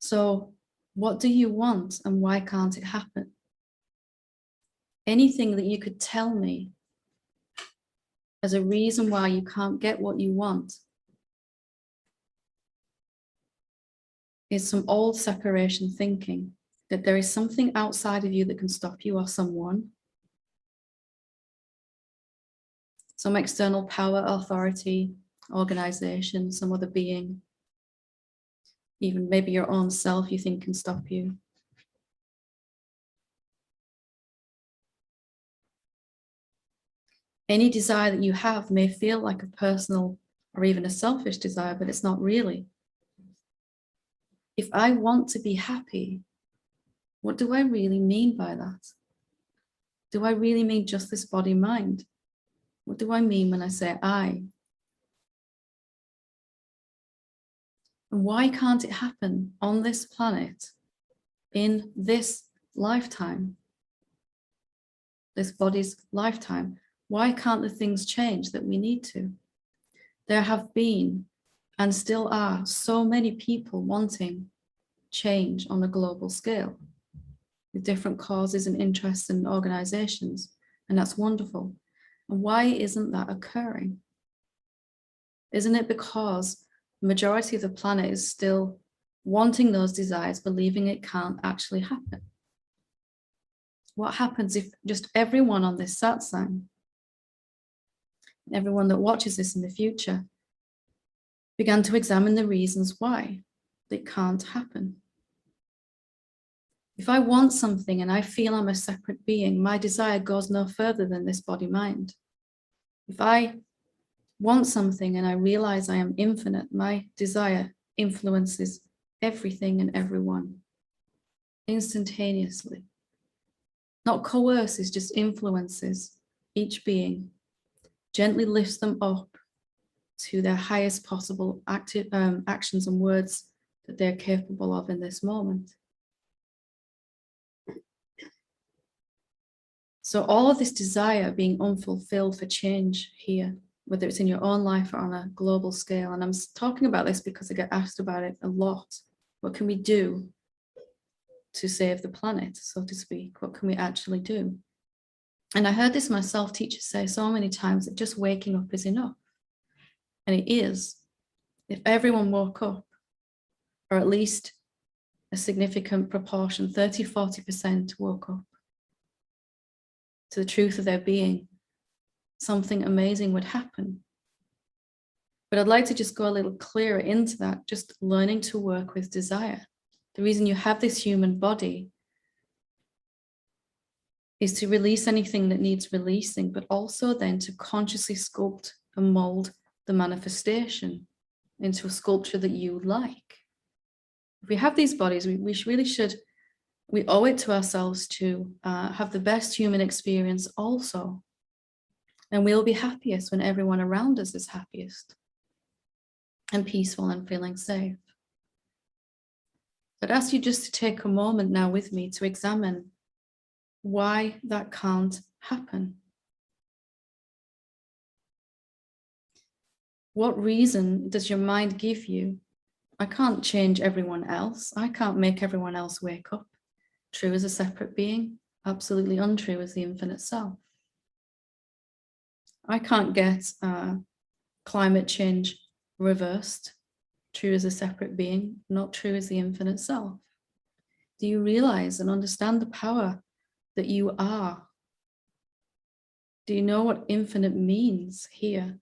So what do you want and why can't it happen? Anything that you could tell me as a reason why you can't get what you want is some old separation thinking, that there is something outside of you that can stop you, or someone, some external power, authority, organization, some other being, even maybe your own self you think can stop you. Any desire that you have may feel like a personal or even a selfish desire, but it's not really. If I want to be happy, what do I really mean by that? Do I really mean just this body-mind? What do I mean when I say I? And why can't it happen on this planet in this lifetime, this body's lifetime? Why can't the things change that we need to? There have been and still are so many people wanting change on a global scale with different causes and interests and organizations, and that's wonderful. And why isn't that occurring? Isn't it because the majority of the planet is still wanting those desires, believing it can't actually happen? What happens if just everyone on this satsang, everyone that watches this in the future, began to examine the reasons why it can't happen? If I want something and I feel I'm a separate being, my desire goes no further than this body-mind. If I want something and I realize I am infinite, my desire influences everything and everyone instantaneously. Not coerces, just influences each being, gently lifts them up to their highest possible actions and words that they're capable of in this moment. So all of this desire being unfulfilled for change here, whether it's in your own life or on a global scale, and I'm talking about this because I get asked about it a lot. What can we do to save the planet, so to speak? What can we actually do? And I heard this myself, teachers say so many times, that just waking up is enough. And it is. If everyone woke up, or at least a significant proportion, 30–40% woke up to the truth of their being, something amazing would happen. But I'd like to just go a little clearer into that, just learning to work with desire. The reason you have this human body is to release anything that needs releasing, but also then to consciously sculpt and mold the manifestation into a sculpture that you like. If we have these bodies, we owe it to ourselves to have the best human experience also. And we'll be happiest when everyone around us is happiest and peaceful and feeling safe. I'd ask you just to take a moment now with me to examine why that can't happen. What reason does your mind give you? I can't change everyone else. I can't make everyone else wake up. True as a separate being, absolutely untrue as the infinite self. I can't get climate change reversed. True as a separate being, not true as the infinite self. Do you realize and understand the power that you are? Do you know what infinite means here?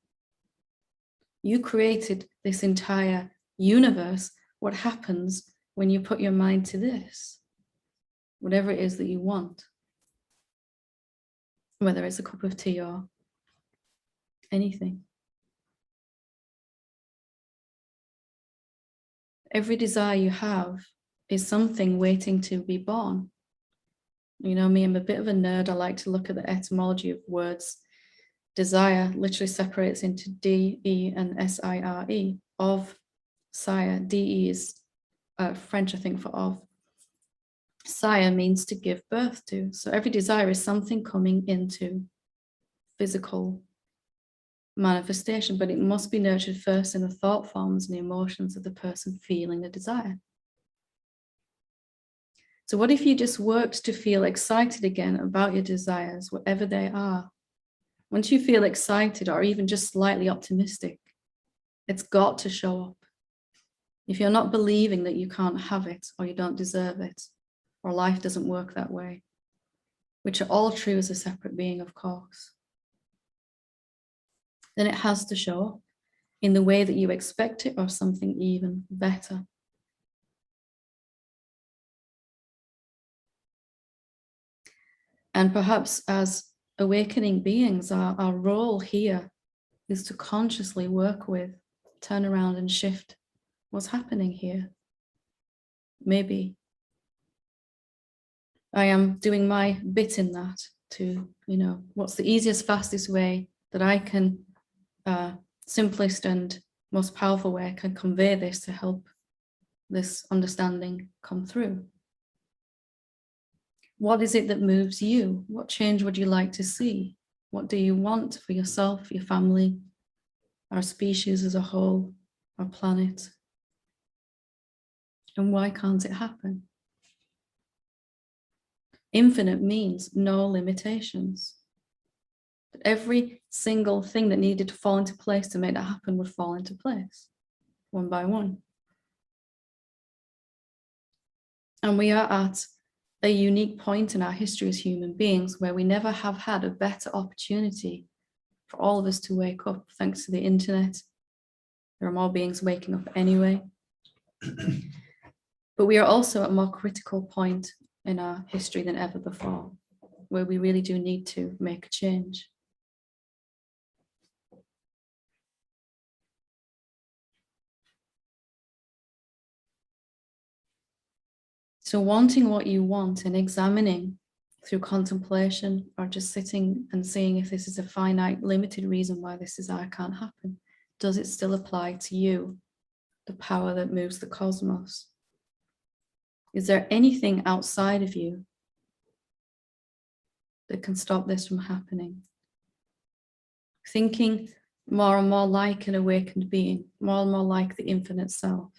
You created this entire universe. What happens when you put your mind to this? Whatever it is that you want, whether it's a cup of tea or anything. Every desire you have is something waiting to be born. You know me, I'm a bit of a nerd. I like to look at the etymology of words. Desire literally separates into D-E and S-I-R-E, of, sire. D-E is French, I think, for of. Sire means to give birth to. So every desire is something coming into physical manifestation, but it must be nurtured first in the thought forms and the emotions of the person feeling the desire. So what if you just worked to feel excited again about your desires, whatever they are? Once you feel excited or even just slightly optimistic, it's got to show up. If you're not believing that you can't have it or you don't deserve it, or life doesn't work that way, which are all true as a separate being, of course, then it has to show up in the way that you expect it or something even better. And perhaps as awakening beings, our role here is to consciously work with, turn around and shift what's happening here. Maybe I am doing my bit in that to, what's the easiest, fastest way that I can, simplest and most powerful way I can convey this to help this understanding come through. What is it that moves you? What change would you like to see? What do you want for yourself, your family, our species as a whole, our planet? And why can't it happen? Infinite means no limitations. But every single thing that needed to fall into place to make that happen would fall into place, one by one. And we are at a unique point in our history as human beings where we never have had a better opportunity for all of us to wake up, thanks to the internet. There are more beings waking up anyway. But we are also at a more critical point in our history than ever before, where we really do need to make a change. So wanting what you want and examining through contemplation or just sitting and seeing if this is a finite, limited reason why this desire can't happen, does it still apply to you, the power that moves the cosmos? Is there anything outside of you that can stop this from happening? Thinking more and more like an awakened being, more and more like the infinite self.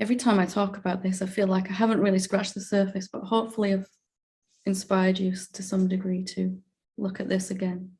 Every time I talk about this, I feel like I haven't really scratched the surface, but hopefully I've inspired you to some degree to look at this again.